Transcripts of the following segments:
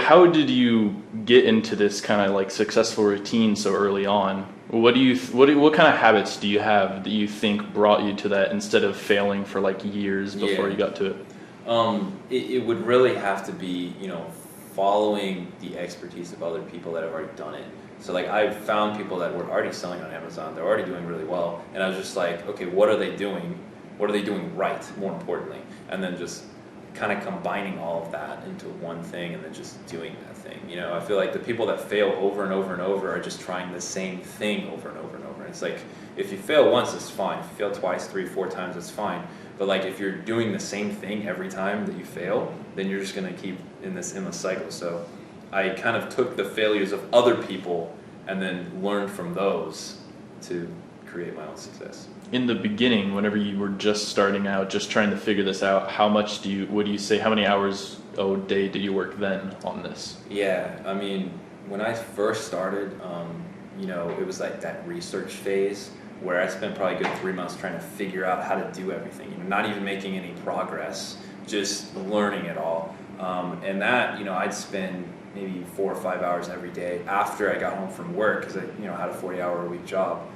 how did you get into this kind of like successful routine so early on? What kind of habits do you have that you think brought you to that instead of failing for like years before you got to it? It would really have to be, following the expertise of other people that have already done it. So like I've found people that were already selling on Amazon, they're already doing really well, and I was just like, okay, what are they doing? What are they doing right, more importantly? And then just kind of combining all of that into one thing and then just doing that thing. I feel like the people that fail over and over and over are just trying the same thing over and over and over. And it's like, if you fail once, it's fine. If you fail twice, 3, 4 times, it's fine. But like if you're doing the same thing every time that you fail, then you're just going to keep in this endless cycle. So I kind of took the failures of other people and then learned from those to create my own success. In the beginning, whenever you were just starting out, just trying to figure this out, how many hours a day did you work then on this? Yeah, I mean, when I first started, it was like that research phase where I spent probably a good 3 months trying to figure out how to do everything, not even making any progress, just learning it all. And that, I'd spend maybe 4 or 5 hours every day after I got home from work because I, had a 40-hour-a-week job.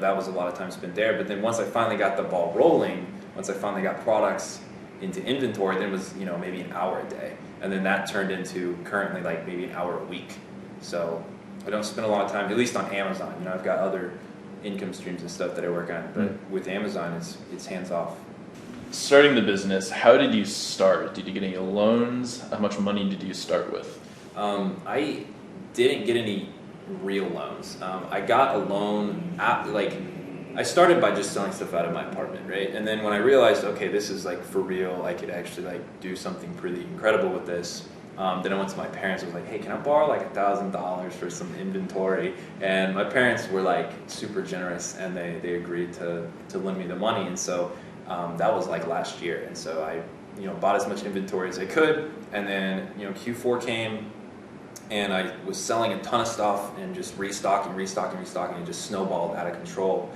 That was a lot of time spent there. But then once I finally got the ball rolling, once I finally got products into inventory, then it was, maybe an hour a day. And then that turned into currently like maybe an hour a week. So I don't spend a lot of time, at least on Amazon. I've got other income streams and stuff that I work on, but with Amazon, it's hands off. Starting the business, how did you start? Did you get any loans? How much money did you start with? I didn't get any real loans. I got a loan I started by just selling stuff out of my apartment, right? And then when I realized, okay, this is like for real, I could actually like do something pretty incredible with this. Then I went to my parents. I was like, hey, can I borrow like $1,000 for some inventory? And my parents were like super generous, and they agreed to lend me the money. And so that was like last year. And so I bought as much inventory as I could. And then Q4 came, and I was selling a ton of stuff and just restocking, and just snowballed out of control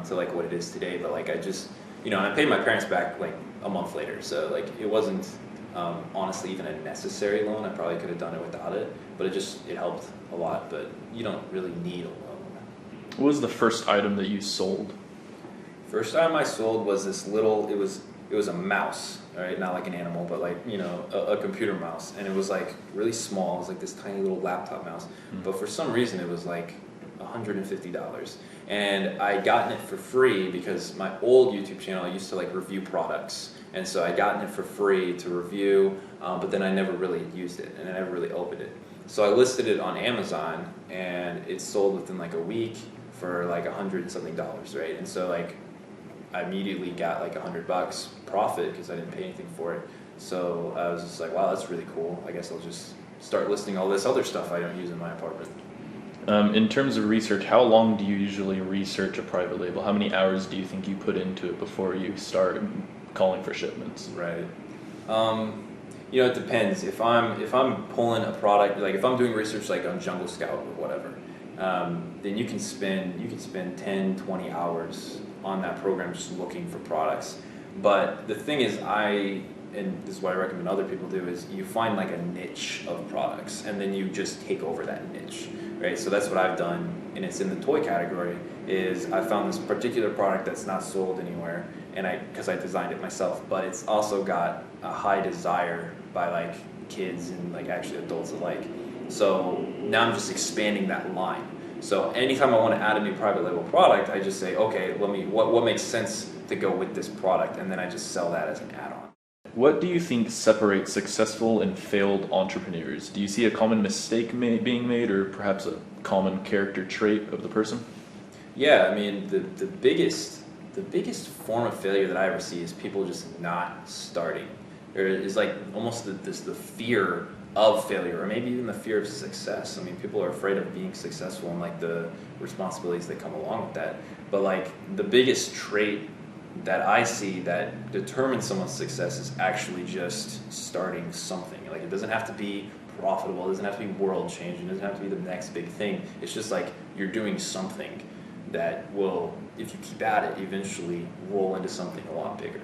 to like what it is today. But like I just, and I paid my parents back like a month later. So like it wasn't honestly even a necessary loan. I probably could have done it without it, but it helped a lot. But you don't really need a loan. What was the first item that you sold? First item I sold was this little, it was a mouse, right? Not like an animal, but like, a computer mouse. And it was like really small. It was like this tiny little laptop mouse. But for some reason it was like $150. And I gotten it for free because my old YouTube channel, I used to like review products. And so I gotten it for free to review, but then I never really used it and I never really opened it. So I listed it on Amazon and it sold within like a week for like $100 and something, right? And so like I immediately got like $100 profit because I didn't pay anything for it. So I was just like, wow, that's really cool. I guess I'll just start listing all this other stuff I don't use in my apartment. In terms of research, how long do you usually research a private label? How many hours do you think you put into it before you start calling for shipments? Right. It depends. If I'm pulling a product, like if I'm doing research like on Jungle Scout or whatever, then you can spend 10, 20 hours on that program just looking for products. But the thing is, and this is what I recommend other people do, is you find like a niche of products and then you just take over that niche, right? So that's what I've done, and it's in the toy category, is I found this particular product that's not sold anywhere, and because I designed it myself, but it's also got a high desire by like kids and like actually adults alike. So now I'm just expanding that line. So anytime I want to add a new private label product, I just say, okay, what makes sense to go with this product, and then I just sell that as an add-on. What do you think separates successful and failed entrepreneurs? Do you see a common mistake being made, or perhaps a common character trait of the person? Yeah, I mean, the biggest form of failure that I ever see is people just not starting. There is like almost the fear of failure, or maybe even the fear of success. I mean, people are afraid of being successful and like the responsibilities that come along with that. But like the biggest trait that I see that determines someone's success is actually just starting something. Like it doesn't have to be profitable, it doesn't have to be world changing, it doesn't have to be the next big thing. It's just like you're doing something that will, if you keep at it, eventually roll into something a lot bigger.